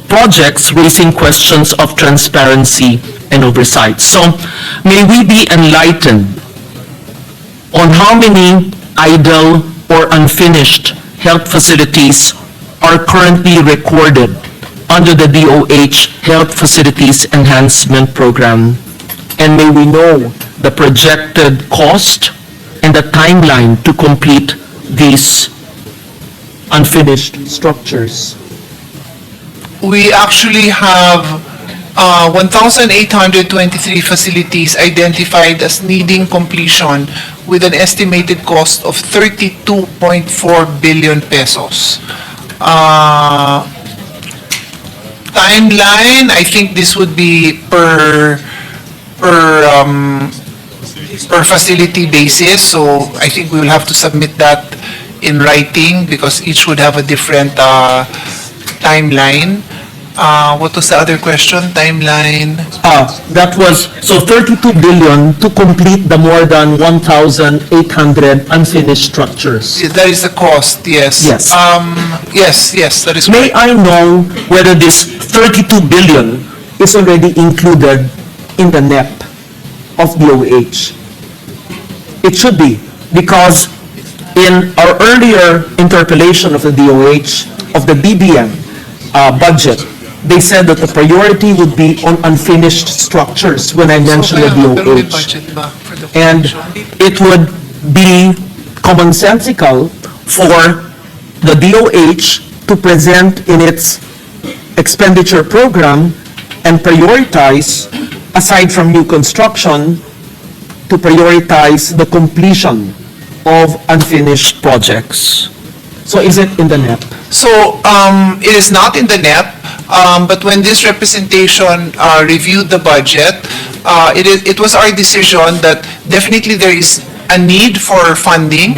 projects raising questions of transparency and oversight. So, may we be enlightened on how many idle or unfinished health facilities are currently recorded under the DOH Health Facilities Enhancement Program, and may we know the projected cost and the timeline to complete these unfinished structures. We actually have 1,823 facilities identified as needing completion with an estimated cost of 32.4 billion pesos. Timeline, I think this would be per facility basis, so I think we will have to submit that in writing because each would have a different timeline. What was the other question? Timeline? That was, so 32 billion to complete the more than 1,800 unfinished structures. That is the cost, yes. Yes. Yes, that is May correct. I know whether this 32 billion is already included in the NEP of DOH? It should be, because in our earlier interpellation of the DOH, of the DBM budget, they said that the priority would be on unfinished structures when I mentioned the Pero may DOH. budget ba for the And completion? it would be commonsensical for the DOH to present in its expenditure program and prioritize, aside from new construction, to prioritize the completion of unfinished projects. So is it in the NEP? So, it is not in the NEP, but when this representation reviewed the budget, it was our decision that definitely there is a need for funding,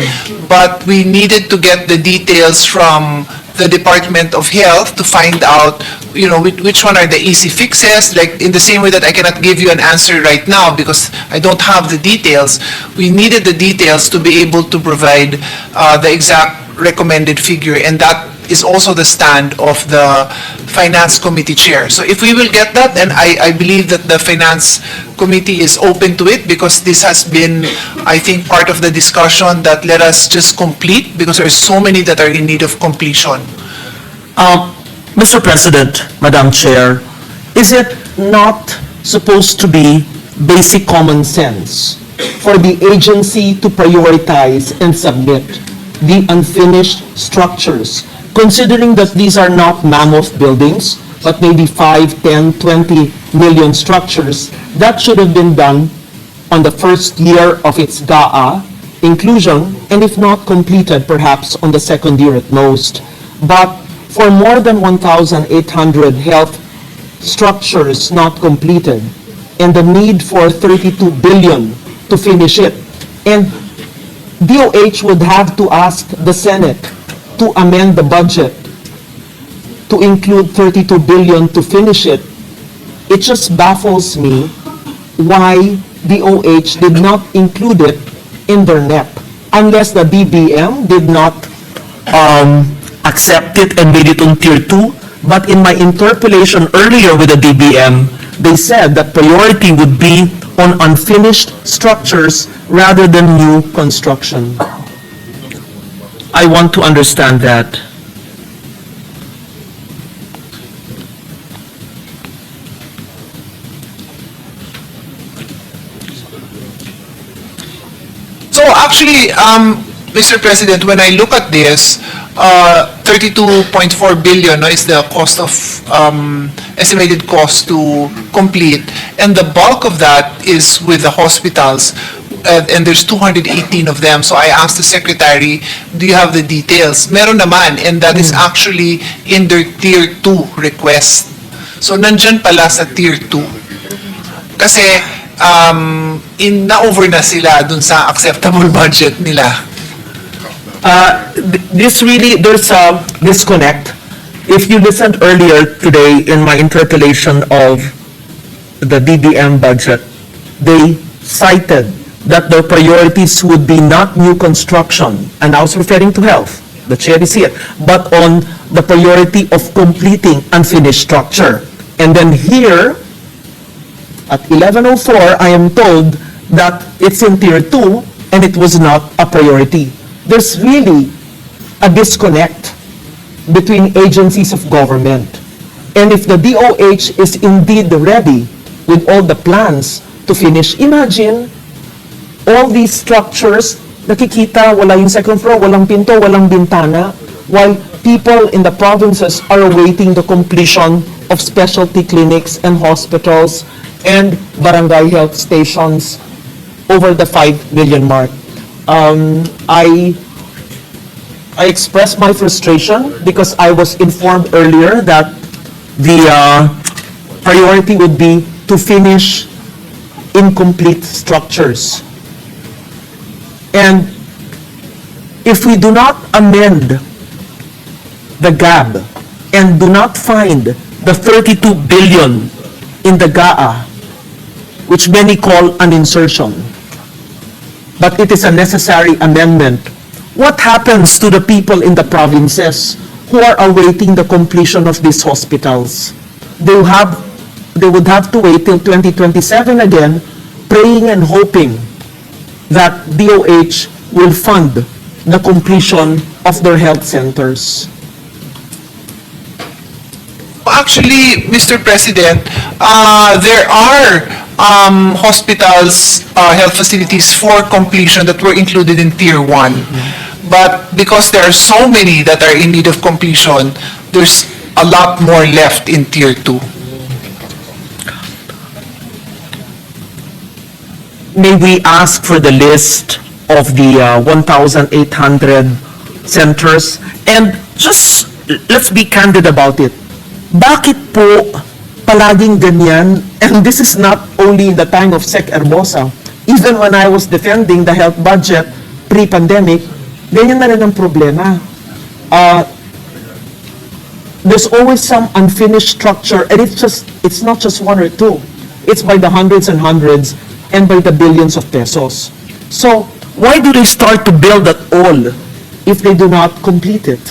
but we needed to get the details from the Department of Health to find out, which one are the easy fixes, like in the same way that I cannot give you an answer right now because I don't have the details. We needed the details to be able to provide the exact recommended figure, and that is also the stand of the Finance Committee Chair. So if we will get that, then I believe that the Finance Committee is open to it because this has been, I think, part of the discussion that let us just complete because there are so many that are in need of completion. Mr. President, Madam Chair, is it not supposed to be basic common sense for the agency to prioritize and submit the unfinished structures, considering that these are not mammoth buildings, but maybe 5, 10, 20 million structures? That should have been done on the first year of its GAA inclusion, and if not completed, perhaps on the second year at most. But for more than 1,800 health structures not completed, and the need for 32 billion to finish it, and DOH would have to ask the Senate to amend the budget to include 32 billion to finish it. It just baffles me why DOH did not include it in their NEP, unless the DBM did not accept it and made it on tier 2. But in my interpellation earlier with the DBM, they said that priority would be on unfinished structures rather than new construction. I want to understand that. So actually, Mr. President, when I look at this, 32.4 billion is the cost of estimated cost to complete, and the bulk of that is with the hospitals, and there's 218 of them. So I asked the secretary, do you have the details? Meron naman, and that is actually in their tier 2 request. So nandyan pala sa tier 2. Kasi na-over na sila dun sa acceptable budget nila. There's a disconnect. If you listened earlier today in my interpellation of the DBM budget, they cited that their priorities would be not new construction, and I was referring to health, the chair is here, but on the priority of completing unfinished structure. And then here, at 11:04, I am told that it's in Tier 2 and it was not a priority. There's really a disconnect between agencies of government. And if the DOH is indeed ready with all the plans to finish, imagine all these structures, nakikita, wala yung second floor, walang pinto, walang bintana, while people in the provinces are awaiting the completion of specialty clinics and hospitals and barangay health stations over the 5 million mark. I expressed my frustration because I was informed earlier that the priority would be to finish incomplete structures. And if we do not amend the GAB and do not find the 32 billion in the GAA, which many call an insertion, but it is a necessary amendment, what happens to the people in the provinces who are awaiting the completion of these hospitals? They would have to wait till 2027 again, praying and hoping that DOH will fund the completion of their health centers. Actually, Mr. President, there are hospitals, health facilities for completion that were included in Tier 1. But because there are so many that are in need of completion, there's a lot more left in Tier 2. May we ask for the list of the 1,800 centers? And just, let's be candid about it. Bakit po palaging ganyan? And this is not only in the time of Sec. Hermosa. Even when I was defending the health budget pre-pandemic, ganyan na rin ang problema. There's always some unfinished structure, and it's not just one or two. It's by the hundreds and hundreds and by the billions of pesos. So, why do they start to build at all if they do not complete it?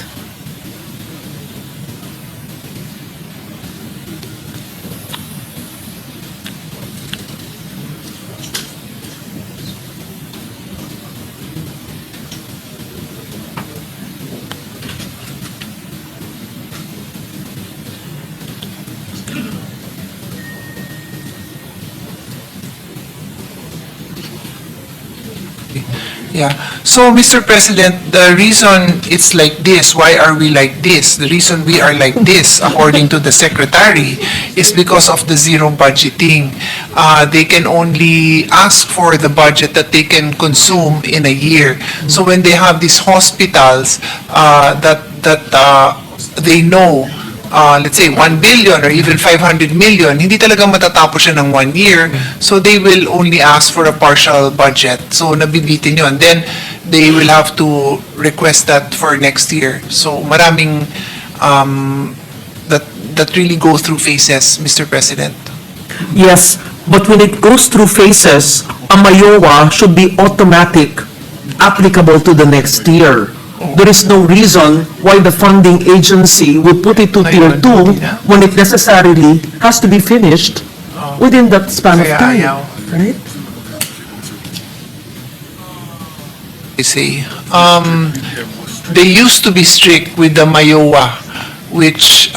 Yeah. So, Mr. President, the reason it's like this, why are we like this? The reason we are like this, according to the Secretary, is because of the zero budgeting. They can only ask for the budget that they can consume in a year. So when they have these hospitals that they know, let's say 1 billion or even 500 million, hindi talaga matatapos siya ng 1 year. So they will only ask for a partial budget. So nabibitin yun. Then they will have to request that for next year. So maraming that really go through phases, Mr. President. Yes, but when it goes through phases, a MAYOA should be automatic, applicable to the next year. There is no reason why the funding agency would put it to Tier 2 when it necessarily has to be finished within that span of time, right? I say, they used to be strict with the MAYOA, which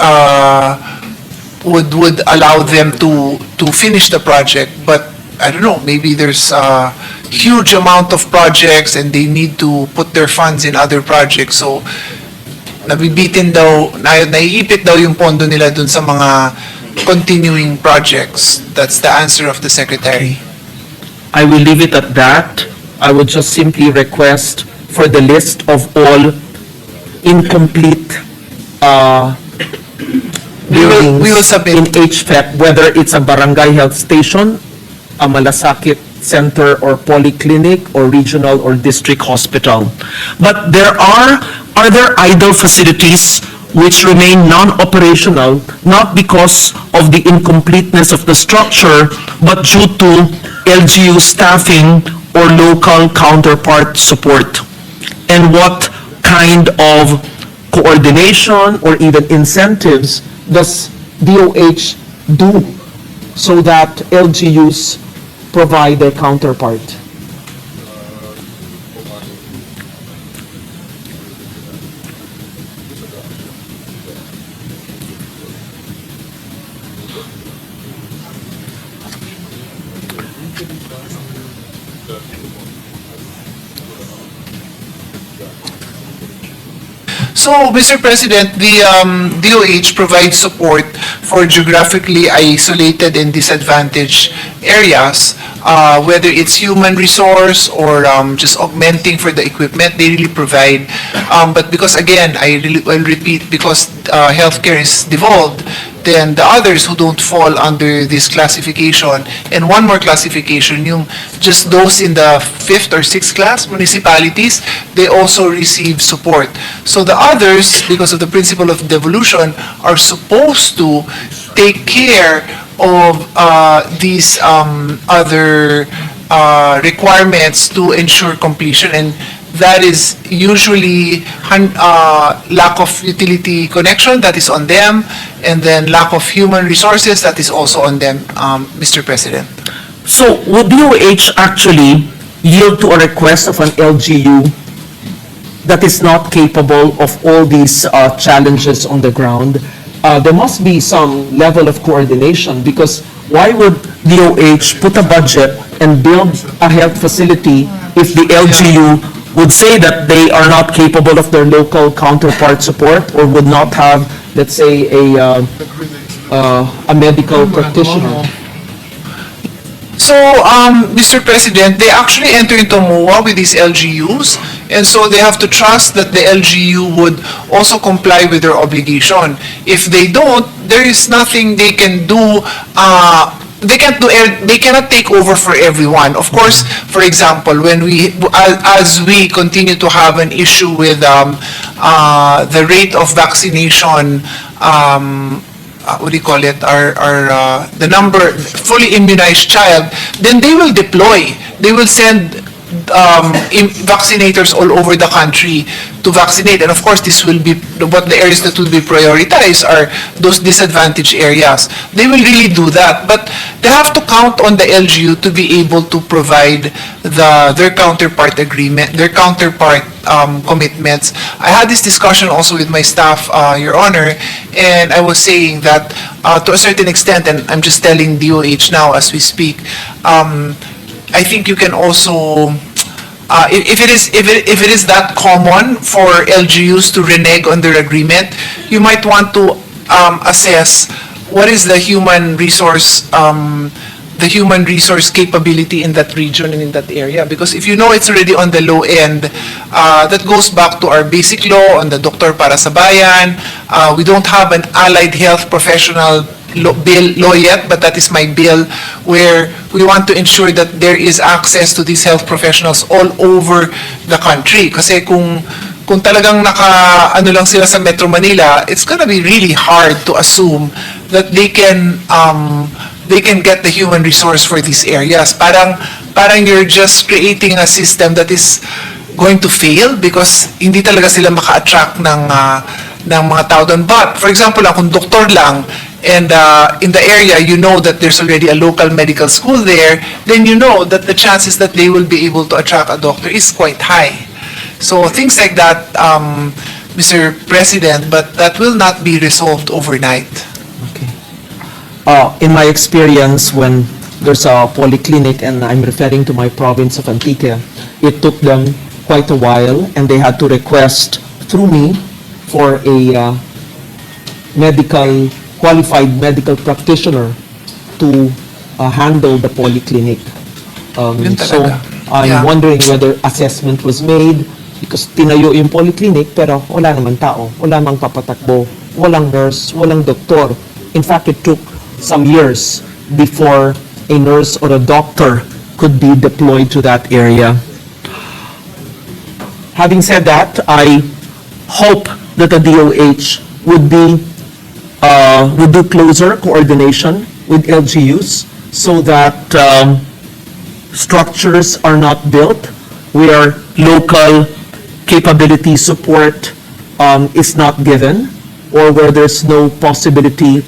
would allow them to finish the project, but I don't know, maybe there's a huge amount of projects and they need to put their funds in other projects. So, nabibitin daw, naiipit daw yung pondo nila dun sa mga continuing projects. That's the answer of the Secretary. I will leave it at that. I would just simply request for the list of all incomplete buildings we will submit. in HFEP, whether it's a barangay health station, a malasakit center or polyclinic or regional or district hospital. But are there idle facilities which remain non-operational, not because of the incompleteness of the structure, but due to LGU staffing or local counterpart support? And what kind of coordination or even incentives does DOH do so that LGUs provide their counterpart? So, Mr. President, the DOH provides support for geographically isolated and disadvantaged areas, whether it's human resource or just augmenting for the equipment, they really provide. But because, again, I'll repeat, because healthcare is devolved, then the others who don't fall under this classification, and one more classification, yung just those in the 5th or 6th class municipalities, they also receive support. So the others, because of the principle of devolution, are supposed to take care of these other requirements to ensure completion, and that is usually lack of utility connection, that is on them, and then lack of human resources, that is also on them, Mr. President. So would DOH actually yield to a request of an LGU that is not capable of all these challenges on the ground? There must be some level of coordination, because why would DOH put a budget and build a health facility if the LGU would say that they are not capable of their local counterpart support, or would not have, let's say, a medical practitioner? So, Mr. President, they actually enter into MOA with these LGUs, and so they have to trust that the LGU would also comply with their obligation. If they don't, there is nothing they can do. They cannot take over for everyone. Of course, for example, when as we continue to have an issue with the rate of vaccination, what do you call it, the number, fully immunized child, then they will deploy. They will send vaccinators all over the country to vaccinate. And of course, this will be, what the areas that will be prioritized are those disadvantaged areas. They will really do that. But they have to count on the LGU to be able to provide their counterpart agreement, their counterpart commitments. I had this discussion also with my staff, Your Honor, and I was saying that to a certain extent, and I'm just telling DOH now as we speak, I think you can also, if it is that common for LGUs to renege on their agreement, you might want to assess what is the human resource capability in that region and in that area. Because if you know it's already on the low end, that goes back to our basic law on the Doktor para sa Bayan. We don't have an allied health professional law yet, but that is my bill, where we want to ensure that there is access to these health professionals all over the country. Kasi kung talagang ano lang sila sa Metro Manila, it's gonna be really hard to assume that they can get the human resource for these areas. Parang you're just creating a system that is going to fail because hindi talaga sila maka-attract ng mga tao doon. But, for example, kung doktor lang, and in the area, you know that there's already a local medical school there, then you know that the chances that they will be able to attract a doctor is quite high. So things like that, Mr. President, but that will not be resolved overnight. Okay. In my experience, when there's a polyclinic, and I'm referring to my province of Antique, it took them quite a while, and they had to request through me for a qualified medical practitioner to handle the polyclinic. So I'm wondering whether assessment was made, because tinayo yung polyclinic pero wala naman tao, wala mang papatakbo, walang nurse, walang doktor. In fact, it took some years before a nurse or a doctor could be deployed to that area. Having said that, I hope that the DOH would do closer coordination with LGUs so that structures are not built where local capability support is not given, or where there's no possibility